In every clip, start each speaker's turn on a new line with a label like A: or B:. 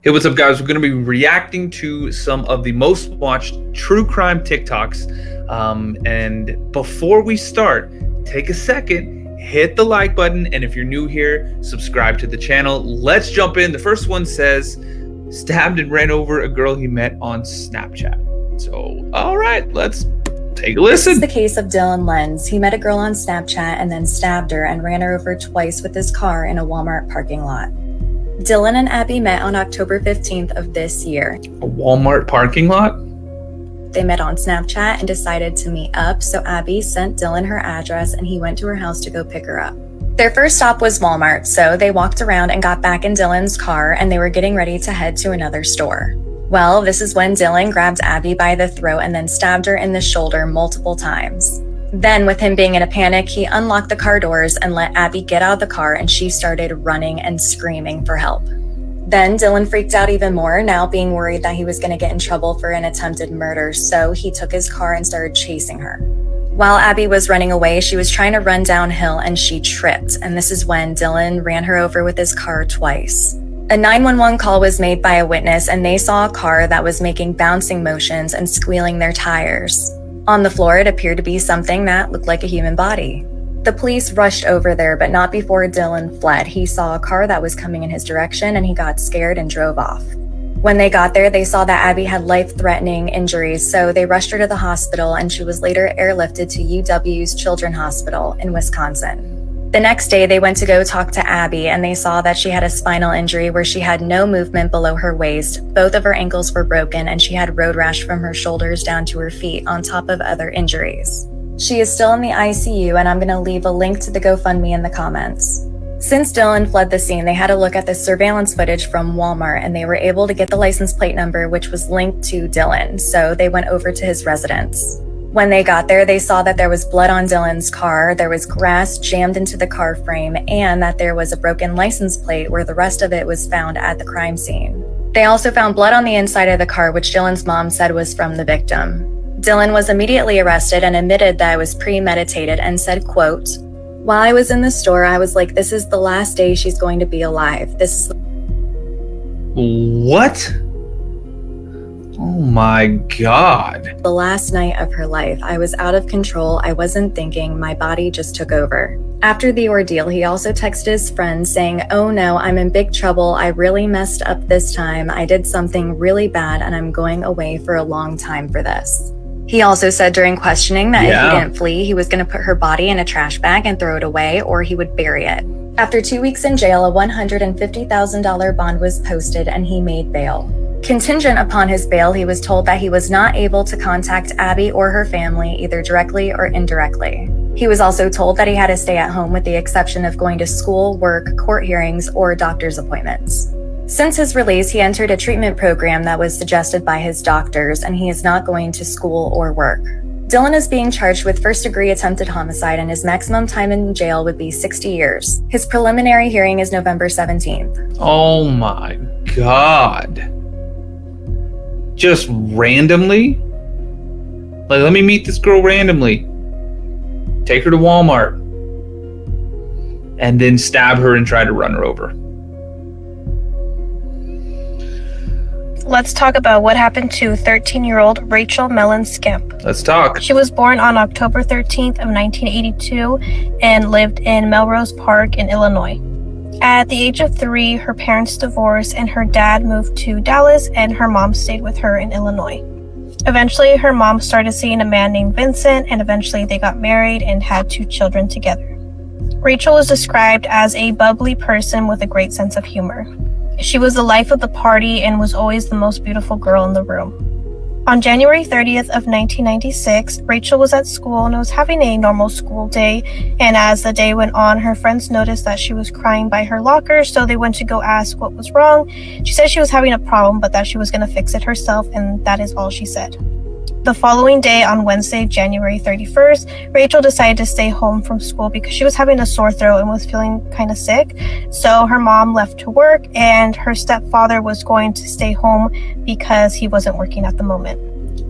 A: Hey, what's up, guys? We're going to be reacting to some of the most watched true crime TikToks. And before we start, take a second, hit the like button, and if you're new here, subscribe to the channel. Let's jump in. The first one says, stabbed and ran over a girl he met on Snapchat. So, all right, let's take a listen.
B: This is the case of Dylan Lenz. He met a girl on Snapchat and then stabbed her and ran her over twice with his car in a Walmart parking lot. Dylan and Abby met on October 15th of this year.
A: A Walmart parking lot?
B: They met on Snapchat and decided to meet up, so Abby sent Dylan her address and he went to her house to go pick her up. Their first stop was Walmart, so they walked around and got back in Dylan's car and they were getting ready to head to another store. Well, this is when Dylan grabbed Abby by the throat and then stabbed her in the shoulder multiple times. Then, with him being in a panic, he unlocked the car doors and let Abby get out of the car, and she started running and screaming for help. Then Dylan freaked out even more, now being worried that he was going to get in trouble for an attempted murder, so he took his car and started chasing her. While Abby was running away, she was trying to run downhill and she tripped, and this is when Dylan ran her over with his car twice. A 911 call was made by a witness, and they saw a car that was making bouncing motions and squealing their tires. On the floor, it appeared to be something that looked like a human body. The police rushed over there, but not before Dylan fled. He saw a car that was coming in his direction and he got scared and drove off. When they got there, they saw that Abby had life-threatening injuries, so they rushed her to the hospital and she was later airlifted to UW's Children's Hospital in Wisconsin. The next day, they went to go talk to Abby and they saw that she had a spinal injury where she had no movement below her waist. Both of her ankles were broken and she had road rash from her shoulders down to her feet on top of other injuries. She is still in the ICU and I'm going to leave a link to the GoFundMe in the comments. Since Dylan fled the scene, they had a look at the surveillance footage from Walmart and they were able to get the license plate number, which was linked to Dylan, so they went over to his residence. When they got there, they saw that there was blood on Dylan's car, there was grass jammed into the car frame, and that there was a broken license plate where the rest of it was found at the crime scene. They also found blood on the inside of the car, which Dylan's mom said was from the victim. Dylan was immediately arrested and admitted that it was premeditated and said, quote, "While I was in the store, I was like, this is the last day she's going to be alive. This is..."
A: What? Oh my God.
B: "The last night of her life. I was out of control. I wasn't thinking. My body just took over." After the ordeal, he also texted his friend saying, "Oh no, I'm in big trouble. I really messed up this time. I did something really bad and I'm going away for a long time for this." He also said during questioning that if he didn't flee, he was going to put her body in a trash bag and throw it away, or he would bury it. After 2 weeks in jail, a $150,000 bond was posted and he made bail. Contingent upon his bail, he was told that he was not able to contact Abby or her family either directly or indirectly. He was also told that he had to stay at home with the exception of going to school, work, court hearings, or doctor's appointments. Since his release, he entered a treatment program that was suggested by his doctors, and he is not going to school or work. Dylan is being charged with first-degree attempted homicide, and his maximum time in jail would be 60 years. His preliminary hearing is November 17th.
A: Oh my God. Just randomly? Like, let me meet this girl randomly. Take her to Walmart. And then stab her and try to run her over.
C: Let's talk about what happened to 13-year-old Rachel Mellon Skimp.
A: Let's talk.
C: She was born on October 13th of 1982 and lived in Melrose Park in Illinois. At the age of 3, her parents divorced and her dad moved to Dallas and her mom stayed with her in Illinois. Eventually, her mom started seeing a man named Vincent and eventually they got married and had 2 children together. Rachel was described as a bubbly person with a great sense of humor. She was the life of the party and was always the most beautiful girl in the room. On January 30th of 1996, Rachel was at school and was having a normal school day, and as the day went on, her friends noticed that she was crying by her locker, so they went to go ask what was wrong. She said she was having a problem, but that she was going to fix it herself, and that is all she said. The following day, on Wednesday, January 31st, Rachel decided to stay home from school because she was having a sore throat and was feeling kind of sick. So her mom left to work and her stepfather was going to stay home because he wasn't working at the moment.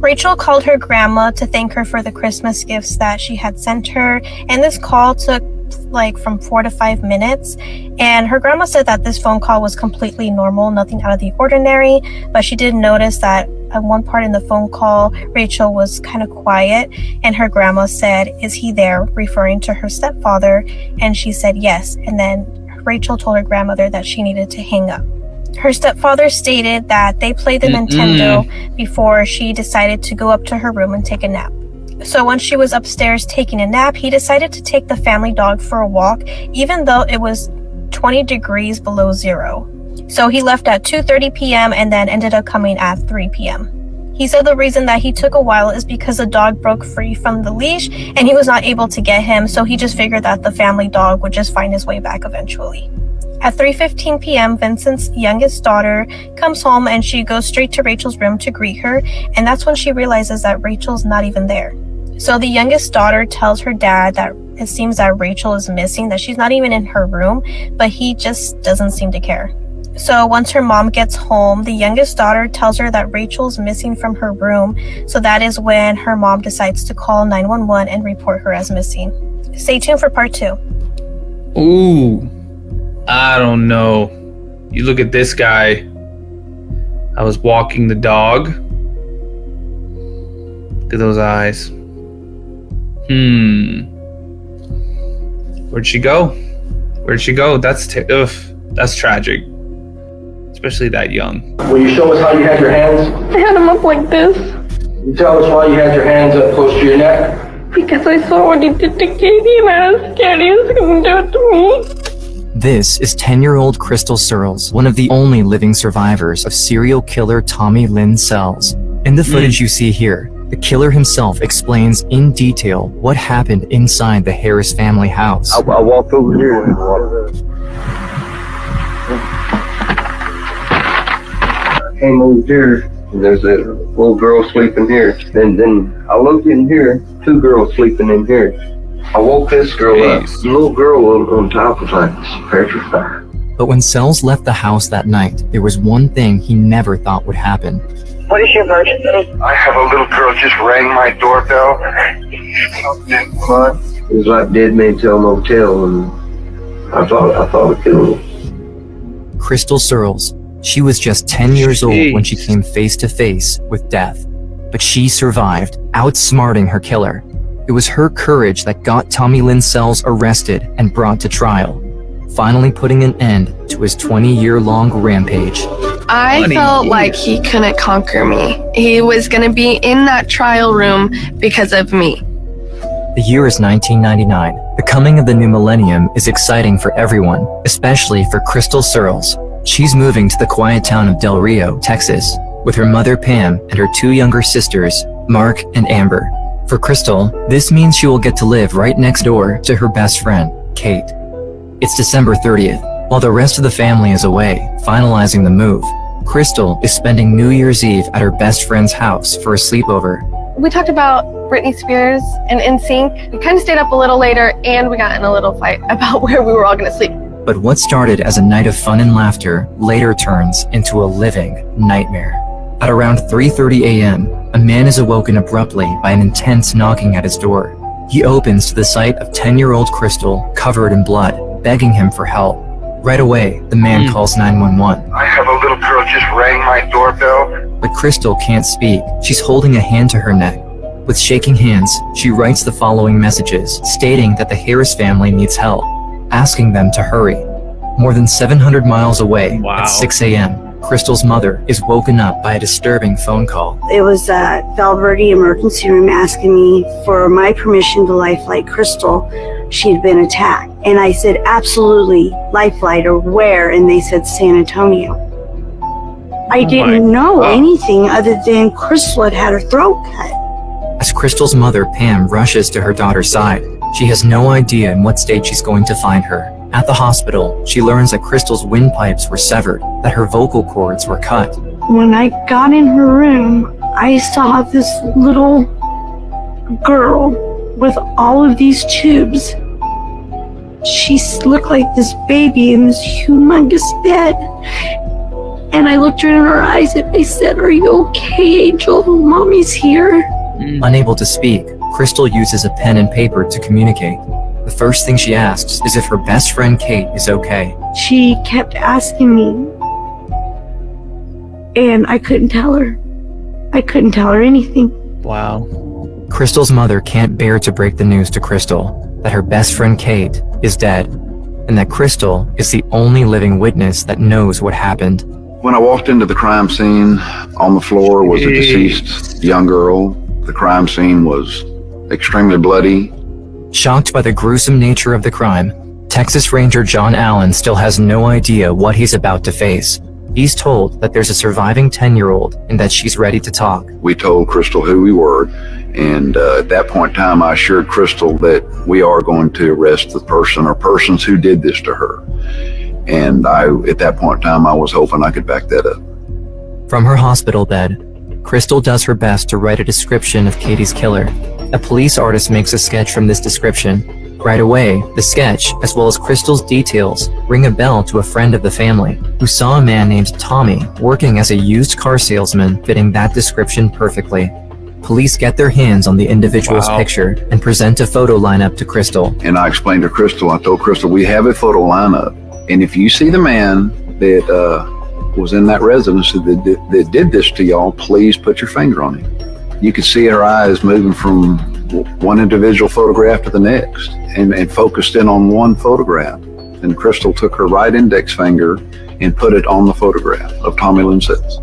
C: Rachel called her grandma to thank her for the Christmas gifts that she had sent her, and this call took like from 4 to 5 minutes. And her grandma said that this phone call was completely normal, nothing out of the ordinary. But she did notice that at one part in the phone call, Rachel was kind of quiet. And her grandma said, "Is he there?" referring to her stepfather. And she said yes. And then Rachel told her grandmother that she needed to hang up. Her stepfather stated that they played the Nintendo before she decided to go up to her room and take a nap. So once she was upstairs taking a nap, he decided to take the family dog for a walk, even though it was 20 degrees below zero. So he left at 2:30 p.m. and then ended up coming at 3 p.m. He said the reason that he took a while is because the dog broke free from the leash and he was not able to get him, so he just figured that the family dog would just find his way back eventually. At 3:15 p.m., Vincent's youngest daughter comes home and she goes straight to Rachel's room to greet her, and that's when she realizes that Rachel's not even there. So the youngest daughter tells her dad that it seems that Rachel is missing, that she's not even in her room, but he just doesn't seem to care. So once her mom gets home, the youngest daughter tells her that Rachel's missing from her room, so that is when her mom decides to call 911 and report her as missing. Stay tuned for part 2.
A: Ooh, I don't know. You look at this guy. I was walking the dog. Look at those eyes. Where'd she go? Where'd she go? That's tragic. Especially that young.
D: Will you show us how you had your hands?
E: I had him up like this.
D: You tell us why you had your hands up close to your neck?
E: Because I saw what he did to Katie and I was scared he was going to do it to me.
F: This is 10-year-old Crystal Searles, one of the only living survivors of serial killer Tommy Lynn Searles. In the footage you see here, the killer himself explains in detail what happened inside the Harris family house.
D: I walked over here and I came over here and there's a little girl sleeping here. Then I looked in here, 2 girls sleeping in here. I woke this girl up. The little girl on top was like petrified.
F: But when Searles left the house that night, there was one thing he never thought would happen.
E: What is your version?
D: I have a little girl just rang my doorbell. It was like Dead Man Tell No Tale, and I thought it killed her.
F: Crystal Searles. She was just 10 years old when she came face to face with death. But she survived, outsmarting her killer. It was her courage that got Tommy Lynn Searles arrested and brought to trial, finally putting an end to his 20-year-long rampage.
G: I felt like he couldn't conquer me. He was going to be in that trial room because of me.
F: The year is 1999. The coming of the new millennium is exciting for everyone, especially for Crystal Searles. She's moving to the quiet town of Del Rio, Texas, with her mother Pam and her 2 younger sisters, Mark and Amber. For Crystal, this means she will get to live right next door to her best friend, Kate. It's December 30th. While the rest of the family is away, finalizing the move, Crystal is spending New Year's Eve at her best friend's house for a sleepover.
G: We talked about Britney Spears and NSYNC. We kind of stayed up a little later and we got in a little fight about where we were all going to sleep.
F: But what started as a night of fun and laughter later turns into a living nightmare. At around 3:30 a.m., a man is awoken abruptly by an intense knocking at his door. He opens to the sight of 10-year-old Crystal covered in blood, begging him for help. Right away, the man calls 911.
D: I have a little girl just rang my doorbell.
F: But Crystal can't speak. She's holding a hand to her neck. With shaking hands, she writes the following messages, stating that the Harris family needs help, asking them to hurry. More than 700 miles away, at 6 a.m., Crystal's mother is woken up by a disturbing phone call.
H: It was Valverde emergency room asking me for my permission to lifeline Crystal. She had been attacked. And I said, absolutely, lifeline, or where? And they said San Antonio. I didn't know anything other than Crystal had her throat cut.
F: As Crystal's mother, Pam, rushes to her daughter's side, she has no idea in what state she's going to find her. At the hospital, she learns that Crystal's windpipes were severed, that her vocal cords were cut.
H: When I got in her room, I saw this little girl with all of these tubes. She looked like this baby in this humongous bed. And I looked her in her eyes and I said, "Are you okay, Angel? Mommy's here."
F: Unable to speak, Crystal uses a pen and paper to communicate. The the first thing she asks is if her best friend Kate is okay.
H: She kept asking me, and I couldn't tell her. I couldn't tell her anything.
A: Wow.
F: Crystal's mother can't bear to break the news to Crystal that her best friend Kate is dead, and that Crystal is the only living witness that knows what happened.
I: When I walked into the crime scene, on the floor was a deceased young girl. The crime scene was extremely bloody.
F: Shocked by the gruesome nature of the crime, Texas Ranger John Allen still has no idea what he's about to face. He's told that there's a surviving 10-year-old and that she's ready to talk.
I: We told Crystal who we were, and at that point in time, I assured Crystal that we are going to arrest the person or persons who did this to her. And at that point in time, I was hoping I could back that up.
F: From her hospital bed, Crystal does her best to write a description of Katie's killer. A police artist makes a sketch from this description. Right away, the sketch, as well as Crystal's details, ring a bell to a friend of the family who saw a man named Tommy working as a used car salesman fitting that description perfectly. Police get their hands on the individual's picture and present a photo lineup to Crystal.
I: And I explained to Crystal, I told Crystal, we have a photo lineup. And if you see the man that was in that residence that did this to y'all, please put your finger on him. You could see her eyes moving from one individual photograph to the next and focused in on one photograph. And Crystal took her right index finger and put it on the photograph of Tommy Lynn Searles.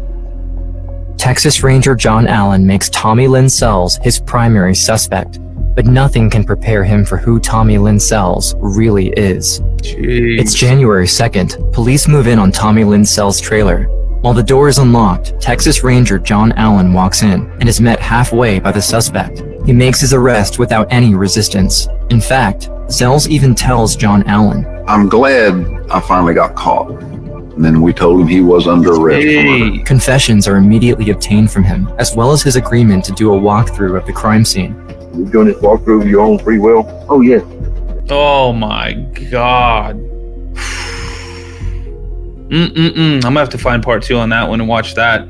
F: Texas Ranger John Allen makes Tommy Lynn Searles his primary suspect, but nothing can prepare him for who Tommy Lynn Searles really is.
A: Jeez.
F: It's January 2nd. Police move in on Tommy Lynn Searles' trailer. While the door is unlocked, Texas Ranger John Allen walks in and is met halfway by the suspect. He makes his arrest without any resistance. In fact, Searles even tells John Allen,
I: I'm glad I finally got caught. And then we told him he was under arrest for murder.
F: Confessions are immediately obtained from him, as well as his agreement to do a walkthrough of the crime scene.
D: You doing this walkthrough of your own free will? Oh, yeah.
A: Oh my God. I'm gonna have to find part 2 on that one and watch that.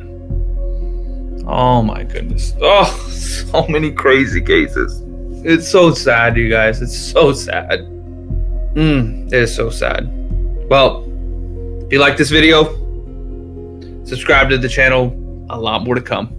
A: Oh my goodness. Oh, so many crazy cases. It's so sad, you guys. It's so sad. It is so sad. Well, if you like this video, subscribe to the channel. A lot more to come.